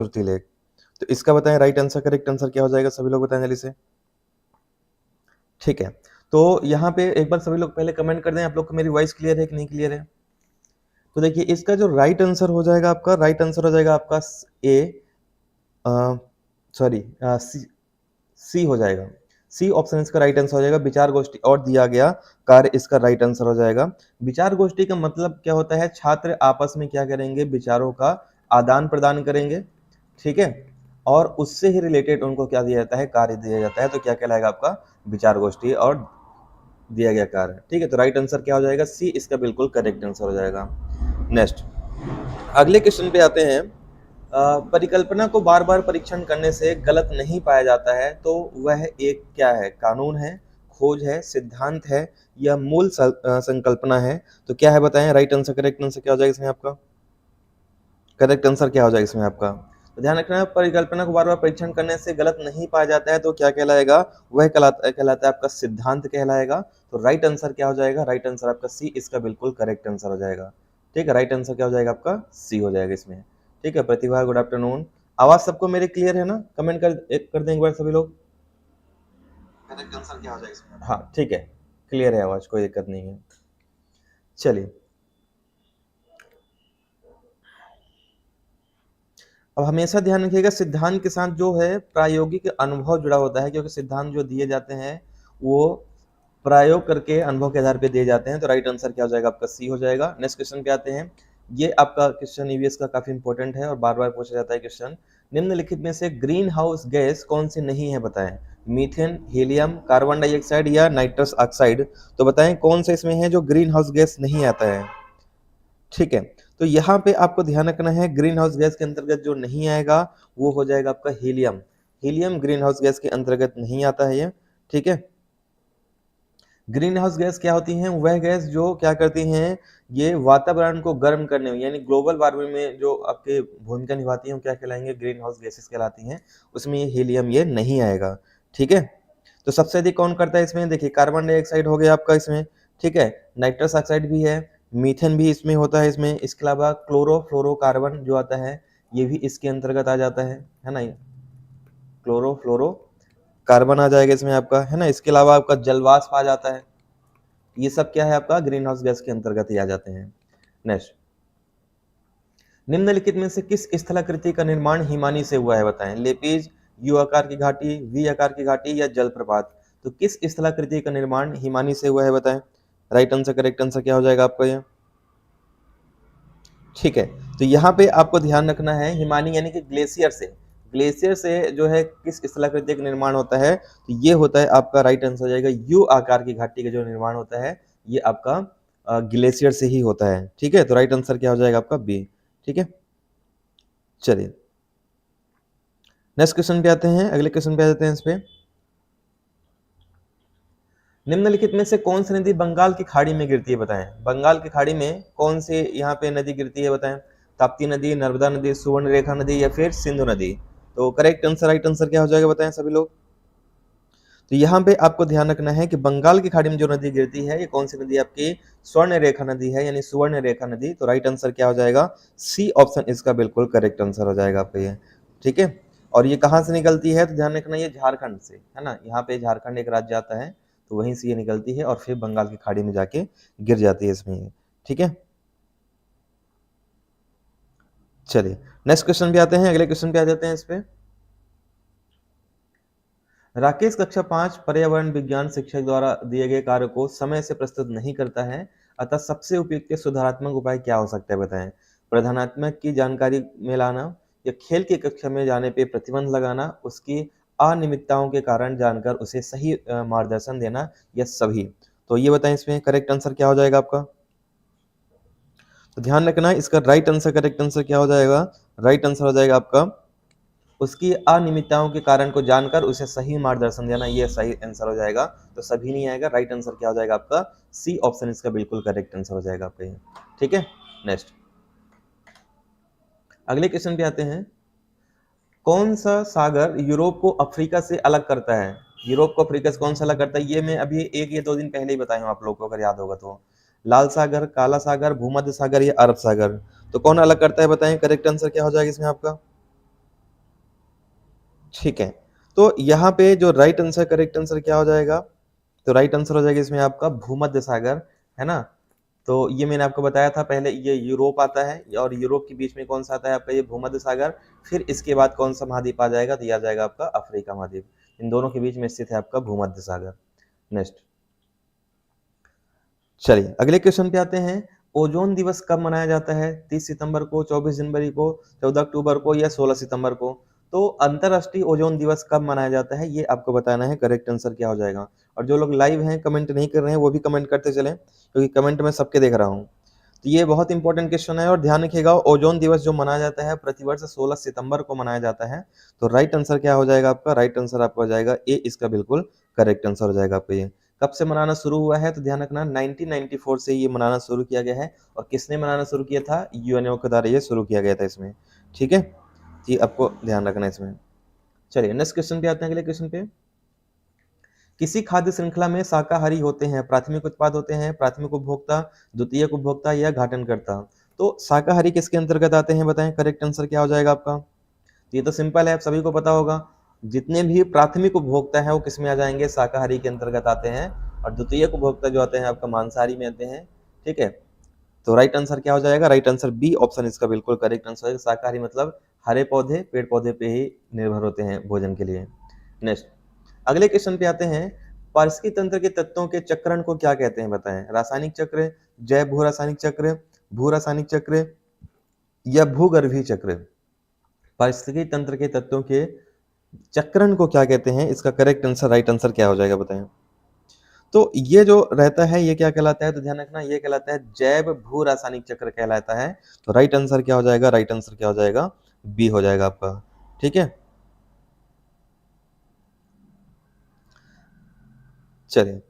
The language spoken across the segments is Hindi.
सुरती लेक। तो इसका बताएं राइट आंसर, करेक्ट आंसर क्या हो जाएगा, सभी लोग बताएं जल्दी से। ठीक है, तो यहाँ पे एक बार सभी लोग पहले कमेंट कर दें आप लोग को मेरी वॉइस क्लियर है कि नहीं क्लियर है। तो देखिए इसका जो राइट आंसर हो जाएगा आपका, राइट आंसर हो जाएगा आपका ए, सॉरी सी हो जाएगा। सी ऑप्शन इसका राइट आंसर हो जाएगा। विचार गोष्ठी और दिया गया कार्य इसका राइट आंसर हो जाएगा। विचार गोष्ठी का मतलब क्या होता है, छात्र आपस में क्या करेंगे, विचारों का आदान प्रदान करेंगे, ठीक है, और उससे ही रिलेटेड उनको क्या दिया जाता है, कार्य दिया जाता है। तो क्या कहलाएगा आपका विचार गोष्ठी और दिया गया कार्य, ठीक है। तो राइट आंसर क्या हो जाएगा, सी इसका बिल्कुल करेक्ट आंसर हो जाएगा। नेक्स्ट अगले क्वेश्चन पे आते हैं। परिकल्पना को बार बार परीक्षण करने से गलत नहीं पाया जाता है, तो वह एक क्या है, कानून है, खोज है, सिद्धांत है, या मूल संकल्पना है। तो क्या है बताएं, राइट आंसर, करेक्ट आंसर क्या हो जाएगा इसमें आपका, करेक्ट आंसर क्या हो जाएगा इसमें आपका। तो ध्यान रखना, परिकल्पना को बार बार परीक्षण करने से गलत नहीं पाया जाता है, तो क्या कहलाएगा, वह कहलाता है आपका सिद्धांत कहलाएगा। तो राइट आंसर क्या हो जाएगा, राइट आंसर आपका सी इसका बिल्कुल करेक्ट आंसर हो जाएगा। ठीक है, राइट आंसर क्या हो जाएगा आपका, सी हो जाएगा इसमें। ठीक है, प्रतिभा गुड आफ्टरनून। आवाज सबको मेरे क्लियर है ना, कमेंट कर दें एक बार सभी लोग, करेक्ट आंसर क्या हो जाएगा इसमें। हाँ ठीक है, क्लियर है आवाज, कोई दिक्कत नहीं है। चलिए अब हमेशा ध्यान रखिएगा, सिद्धांत के साथ जो है प्रायोगिक अनुभव जुड़ा होता है, क्योंकि सिद्धांत जो दिए जाते हैं वो प्रयोग करके अनुभव के आधार पे दिए जाते हैं। तो राइट आंसर क्या हो जाएगा आपका, सी हो जाएगा। नेक्स्ट क्वेश्चन पे आते हैं। ये आपका क्वेश्चन ईवीएस का काफी इंपॉर्टेंट है और बार बार पूछा जाता है क्वेश्चन। निम्नलिखित में से ग्रीन हाउस गैस कौन सी नहीं है, बताएं। मीथेन, हीलियम, कार्बन डाइऑक्साइड या नाइट्रस ऑक्साइड। तो बताएं कौन सा इसमें है जो ग्रीन हाउस गैस नहीं आता है। ठीक है, तो यहाँ पे आपको ध्यान रखना है, ग्रीन हाउस गैस के अंतर्गत जो नहीं आएगा वो हो जाएगा आपका helium. Helium green house gas के अंतर्गत नहीं आता है ये। ठीक है, ग्रीन हाउस गैस क्या होती हैं, वह गैस जो क्या करती हैं, ये वातावरण को गर्म करने में, यानी ग्लोबल वार्मिंग में जो आपके भूमिका निभाती हैं, वो क्या कहलाएंगे, ग्रीन हाउस गैसेस कहलाती हैं। उसमें ये हीलियम ये नहीं आएगा। ठीक है, तो सबसे अधिक कौन करता है इसमें, देखिए कार्बन डाइऑक्साइड हो गया आपका इसमें, ठीक है, नाइट्रस ऑक्साइड भी है, मीथेन भी इसमें होता है इसमें, इसके अलावा क्लोरोफ्लोरोकार्बन जो आता है ये भी इसके अंतर्गत आ जाता है ना, क्लोरोफ्लोरो कार्बन आ जाएगा इसमें आपका, है ना। इसके अलावा आपका जलवाष्प आ जाता है। ये सब क्या है आपका, ग्रीन हाउस गैस के अंतर्गत ही आ जाते हैं। नेक्स्ट, निम्नलिखित में से किस स्थलाकृति का निर्माण हिमानी से हुआ है, बताएं। लेपीज, यू आकार की घाटी, वी आकार की घाटी या जलप्रपात। तो किस स्थलाकृति का निर्माण हिमानी से हुआ है, बताएं। राइट आंसर, करेक्ट आंसर क्या हो जाएगा आपका ये। ठीक है, तो यहाँ पे आपको ध्यान रखना है, हिमानी यानी कि ग्लेशियर से, ग्लेशियर से जो है किस स्थलाकृति का निर्माण होता है, तो ये होता है आपका राइट आंसर हो जाएगा यू आकार की घाटी का जो निर्माण होता है ये आपका ग्लेशियर से ही होता है। ठीक है, तो राइट आंसर क्या हो जाएगा आपका बी। ठीक है, चलिए नेक्स्ट क्वेश्चन पे आते हैं, अगले क्वेश्चन पे आ जाते हैं इस पे। निम्नलिखित में से कौन सी नदी बंगाल की खाड़ी में गिरती है, बताएं। बंगाल की खाड़ी में कौन सी यहाँ पे नदी गिरती है, बताएं। ताप्ती नदी, नर्मदा नदी, सुवर्ण रेखा नदी या फिर सिंधु नदी। तो करेक्ट आंसर, राइट आंसर क्या हो जाएगा, बताएं सभी लोग। तो यहाँ पे आपको ध्यान रखना है कि बंगाल की खाड़ी में जो नदी गिरती है ये कौन सी नदी आपकी, स्वर्ण रेखा नदी है, यानी सुवर्ण रेखा नदी। तो राइट आंसर क्या हो जाएगा, सी ऑप्शन इसका बिल्कुल करेक्ट आंसर हो जाएगा आपका ये। ठीक है, और ये कहाँ से निकलती है, तो ध्यान रखना ये झारखंड से है ना, यहाँ पे झारखंड एक राज्य आता है, तो वहीं से ये निकलती है और फिर बंगाल की खाड़ी में जाके गिर जाती है इसमें। ठीक है, चलिए नेक्स्ट क्वेश्चन पे आते हैं, अगले क्वेश्चन पे आ जाते हैं इस पे। राकेश कक्षा 5 पर्यावरण विज्ञान शिक्षक द्वारा दिए गए कार्य को समय से प्रस्तुत नहीं करता है, अतः सबसे उपयुक्त सुधारात्मक उपाय क्या हो सकता है, बताएं। प्रधानात्मक की जानकारी में लाना, या खेल की कक्षा में जाने पे प्रतिबंध लगाना, उसकी अनियमितताओं के कारण जानकर उसे सही मार्गदर्शन देना, या सभी। तो ये बताएं इसमें करेक्ट आंसर क्या हो जाएगा आपका। तो ध्यान रखना इसका राइट आंसर, करेक्ट आंसर क्या हो जाएगा, राइट आंसर हो जाएगा आपका उसकी अनियमितताओं के कारण को जानकर उसे सही मार्गदर्शन देना, ये सही आंसर हो जाएगा। तो सभी नहीं आएगा, राइट आंसर क्या हो जाएगा आपका, सी ऑप्शन इसका बिल्कुल करेक्ट आंसर हो जाएगा आपका ये। ठीक है, नेक्स्ट अगले क्वेश्चन पे आते हैं। कौन सा सागर यूरोप को अफ्रीका से अलग करता है, यूरोप को अफ्रीका से कौन सा अलग करता है, ये मैं अभी एक या दो दिन पहले ही बताया हूँ आप लोग को, अगर याद होगा तो। लाल सागर, काला सागर, भूमध्य सागर या अरब सागर। तो कौन अलग करता है बताएं, करेक्ट आंसर क्या हो जाएगा इसमें आपका। ठीक है, तो यहाँ पे जो राइट आंसर करेक्ट आंसर क्या हो जाएगा, तो राइट आंसर हो जाएगा इसमें आपका भूमध्य सागर, है ना। तो ये मैंने आपको बताया था पहले, ये यूरोप आता है और यूरोप के बीच में कौन सा आता है आपका, ये भूमध्य सागर। फिर इसके बाद कौन सा महाद्वीप आ जाएगा, तो ये आ जाएगा आपका अफ्रीका महाद्वीप। इन दोनों के बीच में स्थित है आपका भूमध्य सागर। नेक्स्ट, चलिए अगले क्वेश्चन पे आते हैं। ओजोन दिवस कब मनाया जाता है, 30 सितंबर को, 24 जनवरी को, 14 अक्टूबर को या 16 सितंबर को। तो अंतरराष्ट्रीय ओजोन दिवस कब मनाया जाता है, ये आपको बताना है, करेक्ट आंसर क्या हो जाएगा। और जो लोग लाइव हैं कमेंट नहीं कर रहे हैं वो भी कमेंट करते चलें, क्योंकि कमेंट में सबके देख रहा हूँ। तो ये बहुत इंपॉर्टेंट क्वेश्चन है, और ध्यान रखिएगा, ओजोन दिवस जो मनाया जाता है प्रतिवर्ष 16 सितंबर को मनाया जाता है। तो राइट आंसर क्या हो जाएगा आपका, राइट आंसर आपका हो जाएगा ए, इसका बिल्कुल करेक्ट आंसर हो जाएगा आपका ये। कब से मनाना शुरू हुआ है, तो ध्यान रखना 1994 से ये मनाना शुरू किया गया है। और किसने मनाना शुरू किया था, यूएनओ के द्वारा ये शुरू किया गया था इसमें। ठीक है, ये आपको ध्यान रखना है इसमें। चलिए नेक्स्ट क्वेश्चन पे आते हैं, अगले क्वेश्चन पे। किसी खाद्य श्रृंखला में शाकाहारी होते हैं, प्राथमिक उत्पाद होते हैं, प्राथमिक उपभोक्ता, द्वितीयक उपभोक्ता या घाटनकर्ता। तो शाकाहारी किसके अंतर्गत आते हैं, बताएं, करेक्ट आंसर क्या हो जाएगा आपका। ये तो सिंपल है, आप सभी को पता होगा, जितने भी प्राथमिक उपभोक्ता है वो किस में आ जाएंगे, शाकाहारी के अंतर्गत आते हैं। और द्वितीयक उपभोक्ता जो आते हैं आपका मांसाहारी में आते हैं। ठीक है, तो राइट आंसर क्या हो जाएगा, राइट आंसर बी ऑप्शन इसका बिल्कुल करेक्ट आंसर है। शाकाहारी मतलब हरे पौधे, पेड़ पौधे पे ही निर्भर होते हैं भोजन के लिए। नेक्स्ट, अगले क्वेश्चन पे आते हैं। पारिस्थितिक तंत्र के तत्वों के चक्रण को क्या कहते हैं, बताएं, रासायनिक चक्र, जैव भू रासायनिक चक्र, भू रासायनिक चक्र या भूगर्भीय चक्र। पारिस्थितिकी तंत्र के तत्वों के चक्रण को क्या कहते हैं, इसका करेक्ट आंसर, राइट आंसर क्या हो जाएगा, बताएं। तो ये जो रहता है ये क्या कहलाता है, तो ध्यान रखना, ये कहलाता है जैव भू रासायनिक चक्र कहलाता है। तो राइट आंसर क्या हो जाएगा, राइट आंसर क्या हो जाएगा, बी हो जाएगा आपका। ठीक है, चलिए,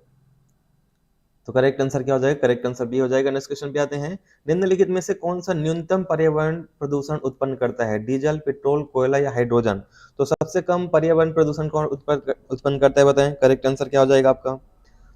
तो करेक्ट आंसर क्या हो जाएगा, करेक्ट आंसर बी हो जाएगा। नेक्स्ट क्वेश्चन पे आते हैं। निम्नलिखित में से कौन सा न्यूनतम पर्यावरण प्रदूषण उत्पन्न करता है, डीजल, पेट्रोल, कोयला या हाइड्रोजन। तो सबसे कम पर्यावरण प्रदूषण कौन उत्पन्न करता है, बताएं, करेक्ट आंसर क्या हो जाएगा आपका।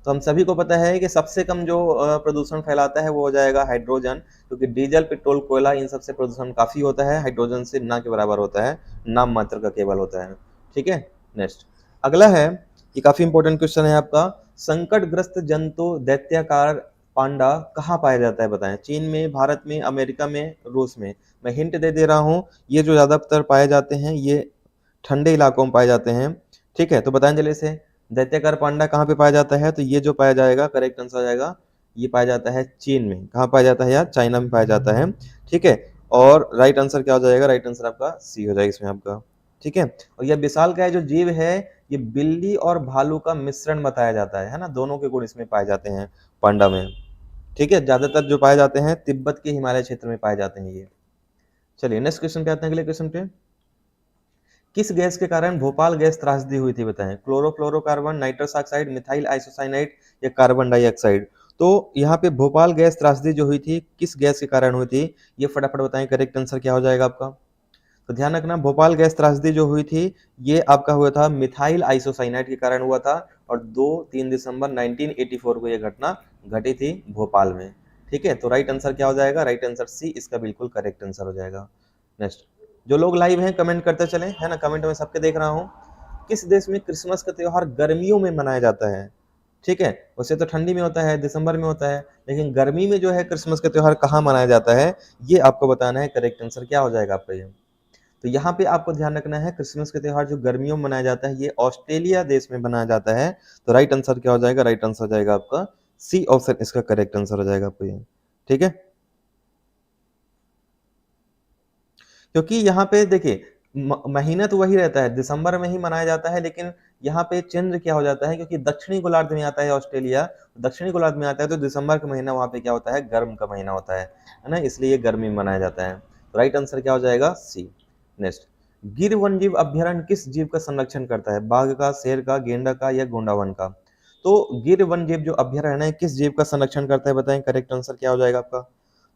तो हम सभी को पता है कि सबसे कम जो प्रदूषण फैलाता है वो हो जाएगा हाइड्रोजन, क्योंकि डीजल, पेट्रोल, कोयला इन सबसे प्रदूषण काफी होता है, हाइड्रोजन से ना के बराबर होता है, नाम मात्र का केवल होता है। ठीक है, नेक्स्ट, अगला है, ये काफी इंपॉर्टेंट क्वेश्चन है आपका। संकटग्रस्त जंतु दैत्याकार पांडा कहाँ पाया जाता है, बताएं, चीन में, भारत में, अमेरिका में, रूस में। मैं हिंट दे दे रहा हूँ, ये जो ज्यादातर पाए जाते हैं ये ठंडे इलाकों में पाए जाते हैं। ठीक है, तो बताएं जल्दी से, दैत्याकार पांडा कहाँ पे पाया जाता है, तो ये जो पाया जाएगा करेक्ट आंसर हो जाएगा, ये पाया जाता है चीन में। कहाँ पाया जाता है यार, चाइना में पाया जाता है। ठीक है, और राइट आंसर क्या हो जाएगा, राइट आंसर आपका सी हो जाएगा इसमें आपका। ठीक है, और यह विशालकाय जो जीव है ये बिल्ली और भालू का मिश्रण बताया जाता है ना, दोनों के गुण इसमें पाए जाते हैं पांडा में। ठीक है, ज्यादातर जो पाए जाते हैं तिब्बत के हिमालय क्षेत्र में पाए जाते हैं ये। चलिए नेक्स्ट क्वेश्चन पे आते हैं, अगले क्वेश्चन पे। किस गैस के कारण भोपाल गैस त्रासदी हुई थी, बताएं, chlorofluorocarbon, nitrous oxide, methyl isocyanide या कार्बन डाइऑक्साइड। तो यहाँ पे भोपाल गैस त्रासदी जो हुई थी किस गैस के कारण हुई थी, ये फटाफट बताएं, करेक्ट आंसर क्या हो जाएगा आपका। तो ध्यान रखना, भोपाल गैस त्रासदी जो हुई थी ये आपका हुआ था मिथाइल आइसोसाइनाइड के कारण हुआ था, और 2-3 दिसंबर 1984 को यह घटना घटी थी भोपाल में। ठीक है, तो राइट आंसर क्या हो जाएगा, राइट आंसर सी इसका बिल्कुल करेक्ट आंसर हो जाएगा। नेक्स्ट, जो लोग लाइव हैं कमेंट करते चले, है ना, कमेंट में सबके देख रहा हूँ। किस देश में क्रिसमस का त्योहार गर्मियों में मनाया जाता है। ठीक है, वैसे तो ठंडी में होता है, दिसंबर में होता है, लेकिन गर्मी में जो है क्रिसमस का त्योहार कहाँ मनाया जाता है, ये आपको बताना है, करेक्ट आंसर क्या हो जाएगा आपका ये। तो यहाँ पे आपको ध्यान रखना है, क्रिसमस का त्योहार जो गर्मियों में मनाया जाता है ये ऑस्ट्रेलिया देश में मनाया जाता है। तो राइट आंसर क्या हो जाएगा, राइट आंसर हो जाएगा आपका सी ऑप्शन इसका करेक्ट आंसर हो जाएगा आपको ये। ठीक है, क्योंकि यहाँ पे देखिए महीना तो वही रहता है, दिसंबर में ही मनाया जाता है, लेकिन यहाँ पे चंद्र क्या हो जाता है, क्योंकि दक्षिणी गोलार्ध में आता है ऑस्ट्रेलिया, दक्षिणी गोलार्ध में आता है, तो दिसंबर का महीना वहाँ पे क्या होता है, गर्म का महीना होता है ना, इसलिए गर्मी में मनाया जाता है। तो राइट आंसर क्या हो जाएगा, सी। नेक्स्ट, गिर वन्यजीव अभ्यारण्य किस जीव का संरक्षण करता है, बाघ का, शेर का, गेंडा का या गोंडावन का। तो गिर वन्यजीव जो अभ्यारण्य है किस जीव का संरक्षण करता है, बताएं, करेक्ट आंसर क्या हो जाएगा आपका।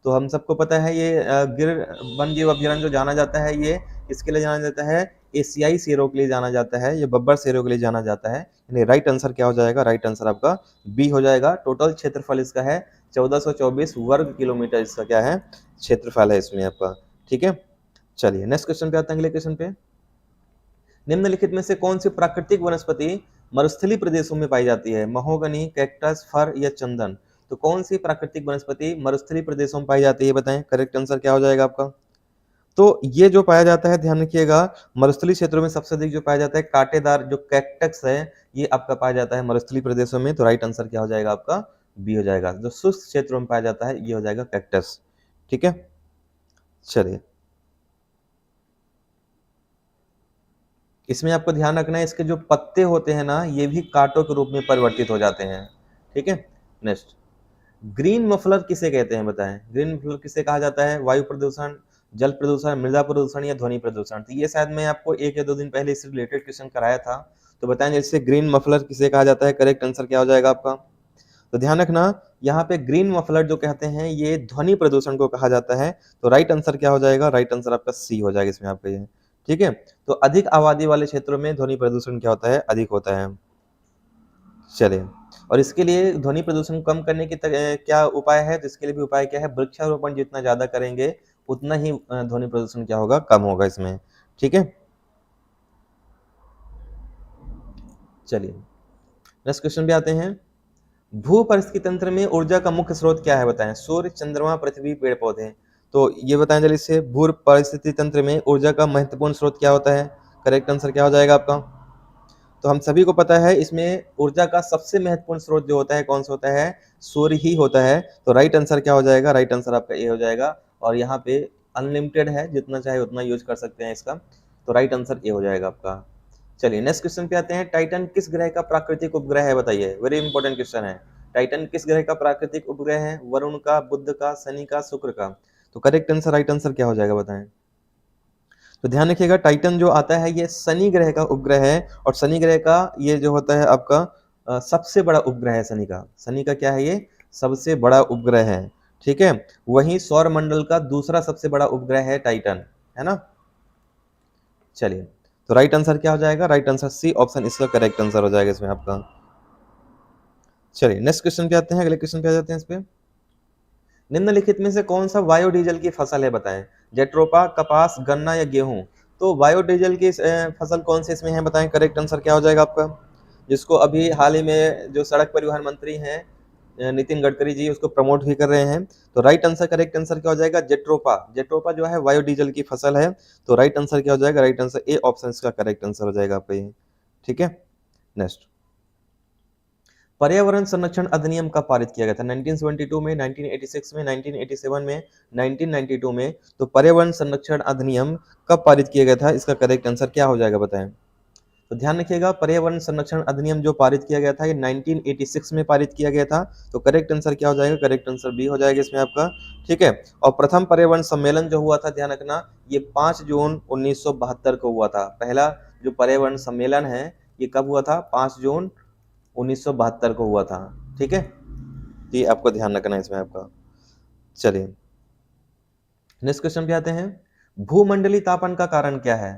तो हम सबको पता है ये गिर वन्यजीव अभ्यारण्य जो जाना जाता है ये इसके लिए जाना जाता है, एशियाई शेरों के लिए जाना जाता है, ये बब्बर शेरों के लिए जाना जाता है। यानी राइट आंसर क्या हो जाएगा, राइट आंसर आपका बी हो जाएगा। टोटल क्षेत्रफल इसका है 1424 वर्ग किलोमीटर, इसका क्या है, क्षेत्रफल है इसमें आपका। ठीक है, चलिए नेक्स्ट क्वेश्चन पे आते हैं, अगले क्वेश्चन पे। निम्नलिखित में से कौन सी प्राकृतिक वनस्पति मरुस्थलीय प्रदेशों में पाई जाती है? महोगनी, कैक्टस, फर या चंदन? तो कौन सी प्राकृतिक वनस्पति मरुस्थलीय प्रदेशों में पाई जाती है बताएं। करेक्ट आंसर क्या हो जाएगा आपका? तो ये जो पाया जाता है, ध्यान रखिएगा, मरुस्थलीय क्षेत्रों में सबसे अधिक जो पाया जाता है कांटेदार जो कैक्टस है, ये आपका पाया जाता है मरुस्थलीय प्रदेशों में। तो राइट आंसर क्या हो जाएगा आपका? बी हो जाएगा। जो शुष्क क्षेत्रों में पाया जाता है ये हो जाएगा कैक्टस। ठीक है, चलिए इसमें आपको ध्यान रखना है, इसके जो पत्ते होते हैं ना, ये भी कांटों के रूप में परिवर्तित हो जाते हैं। ठीक है, नेक्स्ट, ग्रीन मफलर किसे कहते हैं बताएं। ग्रीन मफलर किसे कहा जाता है? वायु प्रदूषण, जल प्रदूषण, मृदा प्रदूषण या ध्वनि प्रदूषण? तो ये शायद मैं आपको 1 या 2 दिन पहले इससे रिलेटेड क्वेश्चन कराया था। तो बताएं जैसे ग्रीन मफलर किसे कहा जाता है? करेक्ट आंसर क्या हो जाएगा आपका? तो ध्यान रखना, यहाँ पे ग्रीन मफलर जो कहते हैं ये ध्वनि प्रदूषण को कहा जाता है। तो राइट आंसर क्या हो जाएगा? राइट आंसर आपका सी हो जाएगा इसमें आपका ये। ठीक है, तो अधिक आबादी वाले क्षेत्रों में ध्वनि प्रदूषण क्या होता है? अधिक होता है। चलिए, और इसके लिए ध्वनि प्रदूषण कम करने की क्या उपाय है? तो इसके लिए भी उपाय क्या है? वृक्षारोपण जितना ज्यादा करेंगे उतना ही ध्वनि प्रदूषण क्या होगा? कम होगा इसमें। ठीक है, चलिए नेक्स्ट क्वेश्चन पे आते हैं। भू परिस्थिति तंत्र में ऊर्जा का मुख्य स्रोत क्या है बताएं। सूर्य, चंद्रमा, पृथ्वी, पेड़ पौधे? तो ये बताएं जल्दी से, भू परिस्थिति तंत्र में ऊर्जा का महत्वपूर्ण स्रोत क्या होता है? करेक्ट आंसर क्या हो जाएगा आपका? तो हम सभी को पता है इसमें ऊर्जा का सबसे महत्वपूर्ण स्रोत जो होता है कौन सा होता है? सूर्य ही होता है। तो राइट आंसर क्या हो जाएगा? राइट आंसर आपका ए हो जाएगा। और यहाँ पे अनलिमिटेड है, जितना चाहे उतना यूज कर सकते हैं इसका। तो राइट आंसर ए हो जाएगा आपका। चलिए नेक्स्ट क्वेश्चन पे आते हैं। टाइटन किस ग्रह का प्राकृतिक उपग्रह है बताइए। वेरी इंपॉर्टेंट क्वेश्चन है। टाइटन किस ग्रह का प्राकृतिक उपग्रह है? वरुण का, बुध का, शनि का, शुक्र का? तो करेक्ट आंसर, राइट आंसर क्या हो जाएगा बताएं। तो ध्यान रखिएगा, टाइटन जो आता है ये शनि ग्रह का उपग्रह है। और शनि ग्रह का ये जो होता है आपका सबसे बड़ा उपग्रह है शनि का। शनि का क्या है? ये सबसे बड़ा उपग्रह है। ठीक है, वही सौर मंडल का दूसरा सबसे बड़ा उपग्रह है टाइटन, है ना। चलिए, तो राइट आंसर क्या हो जाएगा? राइट आंसर सी ऑप्शन इसका करेक्ट आंसर हो जाएगा इसमें आपका। चलिए नेक्स्ट क्वेश्चन पे आते हैं, अगले क्वेश्चन पे आ जाते हैं इस पे। निम्नलिखित में से कौन सा बायोडीजल की फसल है बताएं। जेट्रोपा, कपास, गन्ना या गेहूं? तो बायोडीजल की फसल कौन सी इसमें है बताएं। करेक्ट आंसर क्या हो जाएगा आपका? जिसको अभी हाल ही में जो सड़क परिवहन मंत्री हैं नितिन गडकरी जी उसको प्रमोट भी कर रहे हैं। तो राइट आंसर, करेक्ट आंसर क्या हो जाएगा? जेट्रोपा। जेट्रोपा जो है बायोडीजल की फसल है। तो राइट आंसर क्या हो जाएगा? राइट आंसर ए ऑप्शन इसका करेक्ट आंसर हो जाएगा आपका ये। ठीक है, नेक्स्ट, पर्यावरण संरक्षण अधिनियम कब पारित किया गया था? 1972 में, 1986 में, 1987 में, 1992 में? तो पर्यावरण संरक्षण अधिनियम कब पारित किया गया था? इसका करेक्ट आंसर क्या हो जाएगा बताएं। तो ध्यान रखिएगा, पर्यावरण संरक्षण अधिनियम जो पारित किया गया था ये 1986 में पारित किया गया था। तो करेक्ट आंसर क्या हो जाएगा? करेक्ट आंसर बी हो जाएगा इसमें आपका। ठीक है, और प्रथम पर्यावरण सम्मेलन जो हुआ था, ध्यान रखना, ये 5 जून 1972 को हुआ था। पहला जो पर्यावरण सम्मेलन है ये कब हुआ था? 5 जून 1972 को हुआ था। ठीक है, ये आपको ध्यान रखना है इसमें आपका। चलिए नेक्स्ट क्वेश्चन पे आते हैं। भूमंडलीय तापन का कारण क्या है?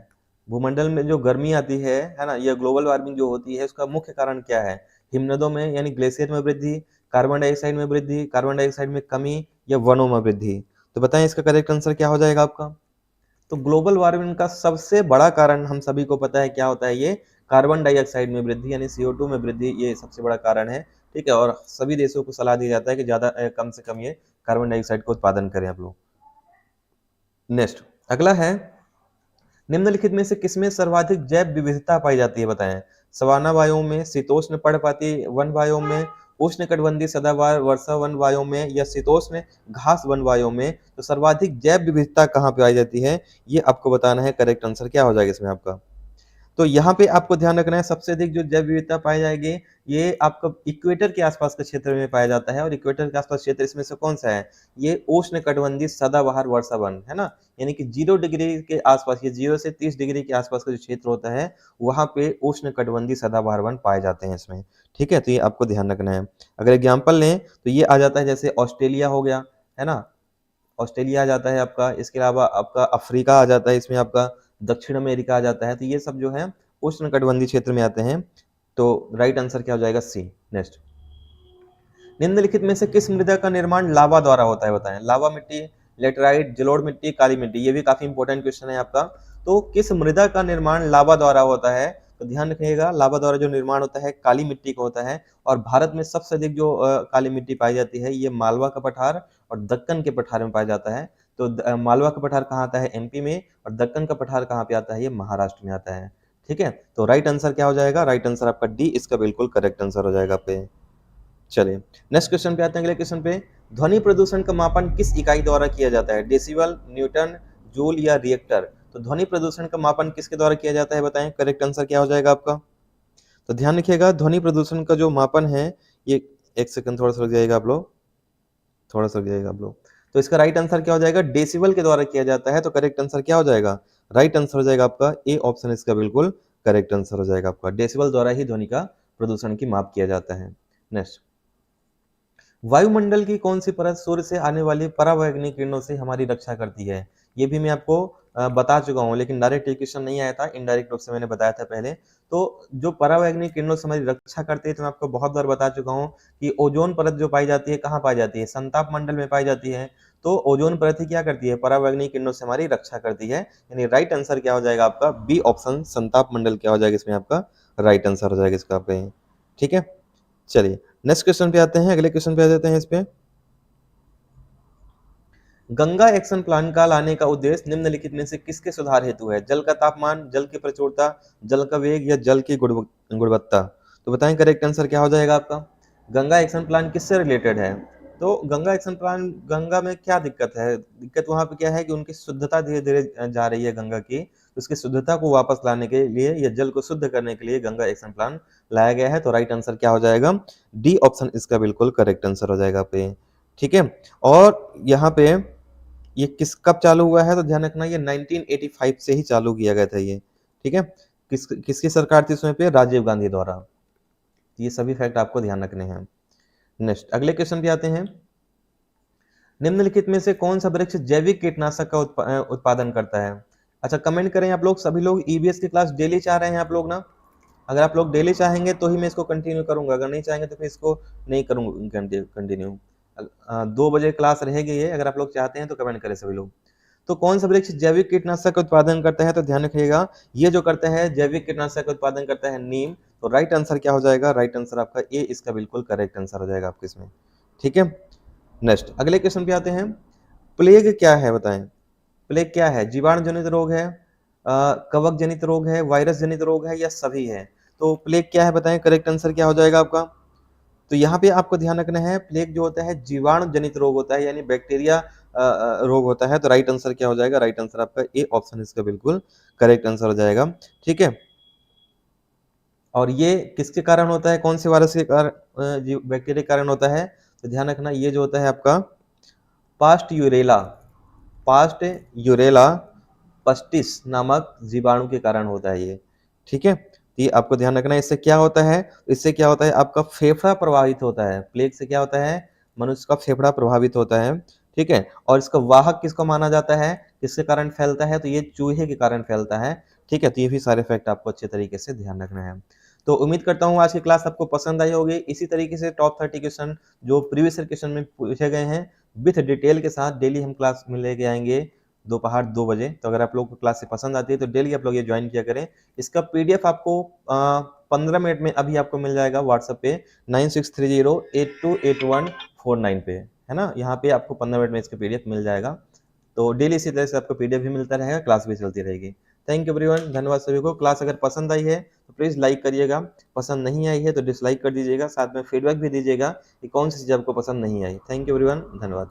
भूमंडल में जो गर्मी आती है ना, ये ग्लोबल वार्मिंग जो होती है उसका मुख्य कारण क्या है? हिमनदों में यानी ग्लेशियर में वृद्धि, कार्बन डाइऑक्साइड में वृद्धि, कार्बन डाइऑक्साइड में कमी या वनों में वृद्धि? तो बताएं इसका करेक्ट आंसर क्या हो जाएगा आपका? तो ग्लोबल वार्मिंग का सबसे बड़ा कारण हम सभी को पता है क्या होता है? ये कार्बन डाइऑक्साइड में वृद्धि यानी CO2 में वृद्धि, ये सबसे बड़ा कारण है। ठीक है, और सभी देशों को सलाह दी जाता है कि ज्यादा कम से कम ये कार्बन डाइऑक्साइड का उत्पादन करें आप लोग। नेक्स्ट, अगला है, निम्नलिखित में से किसमें सर्वाधिक जैव विविधता पाई जाती है बताएं। सवाना वायु में, शीतोष्ण पर्णपाती वन वायु में, उष्णकटिबंधीय सदाबहार वर्षा वन वायु में या शीतोष्ण घास वन वायु में? तो सर्वाधिक जैव विविधता कहाँ पे पाई जाती है ये आपको बताना है। करेक्ट आंसर क्या हो जाएगा इसमें आपका? तो यहाँ पे आपको ध्यान रखना है, सबसे अधिक जो जैव विविधता पाई जाएगी ये आपका इक्वेटर के आसपास के क्षेत्र में पाया जाता है। और इक्वेटर के आसपास क्षेत्र इसमें से कौन सा है? ये उष्णकटिबंधीय सदाबहार वर्षा वन है ना, यानी कि 0 डिग्री के आसपास, ये 0 से 30 डिग्री के आसपास का जो क्षेत्र होता है वहां पे उष्णकटिबंधीय सदाबहार वन पाए जाते हैं इसमें। ठीक है, तो ये आपको ध्यान रखना है। अगर एग्जाम्पल लें तो ये आ जाता है जैसे ऑस्ट्रेलिया हो गया, है ना, ऑस्ट्रेलिया आ जाता है आपका। इसके अलावा आपका अफ्रीका आ जाता है, इसमें आपका दक्षिण अमेरिका आ जाता है। तो ये सब जो है उष्णकटिबंधीय क्षेत्र में आते हैं। तो राइट आंसर क्या हो जाएगा? सी। नेक्स्ट, निम्नलिखित में से किस मृदा का निर्माण लावा द्वारा होता है बताएं। लावा मिट्टी, लेटराइट, जलोढ़ मिट्टी, काली मिट्टी? ये भी काफी इंपॉर्टेंट क्वेश्चन है आपका। तो किस मृदा का निर्माण लावा द्वारा होता है? तो ध्यान रखिएगा, लावा द्वारा जो निर्माण होता है काली मिट्टी का होता है, और भारत में सबसे अधिक जो काली मिट्टी पाई जाती है ये मालवा का पठार और दक्कन के पठार में पाया जाता है। तो मालवा का पठार कहाँ आता है? एमपी में, और दक्कन का पठार कहाँ पे आता है? ये महाराष्ट्र में आता है। ठीक है, तो राइट आंसर क्या हो जाएगा? राइट आंसर आपका डी इसका बिल्कुल करेक्ट आंसर हो जाएगा पे। चलिए नेक्स्ट क्वेश्चन पे आते हैं, अगले क्वेश्चन पे। ध्वनि प्रदूषण का मापन किस इकाई द्वारा किया जाता है? डेसिबल, न्यूटन, जूल या रिएक्टर? तो ध्वनि प्रदूषण का मापन किसके द्वारा किया जाता है बताएं, करेक्ट आंसर क्या हो जाएगा आपका? तो ध्यान रखिएगा, ध्वनि प्रदूषण का जो मापन है ये, एक सेकंड थोड़ा सा रुक जाइएगा आप लोग, थोड़ा सा रुक जाइएगा आप लोग। तो इसका राइट आंसर क्या हो जाएगा? डेसिबल के द्वारा किया जाता है। तो करेक्ट आंसर क्या हो जाएगा? राइट आंसर हो जाएगा आपका ए ऑप्शन इसका बिल्कुल करेक्ट आंसर हो जाएगा आपका। डेसिबल द्वारा ही ध्वनि का प्रदूषण की माप किया जाता है। नेक्स्ट, वायुमंडल की कौन सी परत सूर्य से आने वाली परावैंगनिक किरणों से हमारी रक्षा करती है? ये भी मैं आपको बता चुका हूँ, लेकिन डायरेक्ट क्वेश्चन नहीं आया था, इनडायरेक्ट रूप से मैंने बताया था पहले। तो जो परावैंगनिक किरणों से हमारी रक्षा करती है, तो मैं आपको बहुत बार बता चुका हूँ कि ओजोन परत जो पाई जाती है कहाँ पाई जाती है? संताप मंडल में पाई जाती है। तो ओजोन परत ही क्या करती है? परावैंगनिक किरणों से हमारी रक्षा करती है। यानी राइट आंसर क्या हो जाएगा आपका? बी ऑप्शन संताप मंडल क्या हो जाएगा इसमें आपका? राइट आंसर हो जाएगा इसका आपका। ठीक है, चलिए नेक्स्ट क्वेश्चन पे आते हैं, अगले क्वेश्चन पे आ जाते हैं इस पे। गंगा एक्शन प्लान का लाने का उद्देश्य निम्नलिखित में से किसके सुधार हेतु है? जल का तापमान, जल की प्रचुरता, जल का वेग या जल की गुणवत्ता? तो बताएं करेक्ट आंसर क्या हो जाएगा आपका? गंगा एक्शन प्लान किससे रिलेटेड है? तो गंगा एक्शन प्लान, गंगा में क्या दिक्कत है? दिक्कत वहां पे क्या है कि उनकी शुद्धता धीरे धीरे जा रही है गंगा की, तो उसकी शुद्धता को वापस लाने के लिए या जल को शुद्ध करने के लिए गंगा एक्शन प्लान लाया गया है। तो राइट आंसर क्या हो जाएगा? डी ऑप्शन इसका बिल्कुल करेक्ट आंसर हो जाएगा पे। ठीक है, और यहाँ पे ये कब चालू हुआ है? तो ध्यान रखना ये 1985 से ही चालू किया गया था ये। ठीक है, किसकी सरकार थी उसमें पे? राजीव गांधी द्वारा। ये सभी फैक्ट आपको ध्यान रखने हैं। नेक्स्ट, अगले क्वेश्चन पे आते हैं। निम्नलिखित में से कौन सा वृक्ष जैविक कीटनाशक का उत्पादन करता है? अच्छा, कमेंट करें आप लोग, सभी लोग ईबीएस की क्लास डेली चाह रहे हैं आप लोग ना? अगर आप लोग डेली चाहेंगे तो ही मैं इसको कंटिन्यू करूंगा, अगर नहीं चाहेंगे तो फिर इसको नहीं करूंगा कंटिन्यू। 2 बजे क्लास रहेगी ये, अगर आप लोग चाहते हैं तो कमेंट करें सभी लोग। तो कौन सा वृक्ष जैविक कीटनाशक का उत्पादन करता है? तो ध्यान रखिएगा, ये जो करता है जैविक कीटनाशक का उत्पादन करता है नीम। तो राइट आंसर क्या हो जाएगा? राइट आंसर आपका ए इसका बिल्कुल करेक्ट आंसर हो जाएगा आपके इसमें। ठीक है, नेक्स्ट अगले क्वेश्चन पे आते हैं। प्लेग क्या है बताएं? प्लेग क्या है? जीवाणु जनित रोग है, कवक जनित रोग है, वायरस जनित रोग है, या सभी है? तो प्लेग क्या है बताएं, करेक्ट आंसर क्या हो जाएगा आपका? तो यहाँ पे आपको ध्यान रखना है, प्लेग जो होता है जीवाणु जनित रोग होता है, यानी बैक्टीरिया रोग होता है। तो राइट आंसर क्या हो जाएगा? राइट आंसर आपका ए ऑप्शन इसका बिल्कुल करेक्ट आंसर हो जाएगा। ठीक है, और ये किसके कारण होता है? कौन से वायरस के कारण, बैक्टीरिया के कारण होता है? तो ध्यान रखना, ये जो होता है आपका पास्ट यूरेला पस्टिस नामक जीवाणु के कारण होता है ये। ठीक है, ये आपको ध्यान रखना है। इससे क्या होता है? इससे क्या होता है? आपका फेफड़ा प्रभावित होता है। प्लेग से क्या होता है? मनुष्य का फेफड़ा प्रभावित होता है। ठीक है, और इसका वाहक किसको माना जाता है? किसके कारण फैलता है? तो ये चूहे के कारण फैलता है। ठीक है, तो ये भी सारे फैक्ट आपको अच्छे तरीके से ध्यान रखना है। तो उम्मीद करता हूँ आज की क्लास आपको पसंद आई होगी। इसी तरीके से टॉप 30 क्वेश्चन जो प्रीवियस क्वेश्चन में पूछे गए हैं विथ डिटेल के साथ डेली हम क्लास में लेके आएंगे दोपहर 2 बजे। तो अगर आप लोग को क्लास से पसंद आती है तो डेली आप लोग ये ज्वाइन किया करें। इसका पीडीएफ आपको 15 मिनट में अभी आपको मिल जाएगा व्हाट्सएप पे 9630828149 पे, है ना? यहाँ पे आपको 15 मिनट में इसका पीडीएफ मिल जाएगा। तो डेली इसी तरह से आपको पीडीएफ भी मिलता रहेगा, क्लास भी चलती रहेगी। थैंक यू एवरीवन, धन्यवाद सभी को। क्लास अगर पसंद आई है तो प्लीज़ लाइक करिएगा, पसंद नहीं आई है तो डिसलाइक कर दीजिएगा, साथ में फीडबैक भी दीजिएगा कि कौन सी चीज़ आपको पसंद नहीं आई। थैंक यू एवरीवन, धन्यवाद।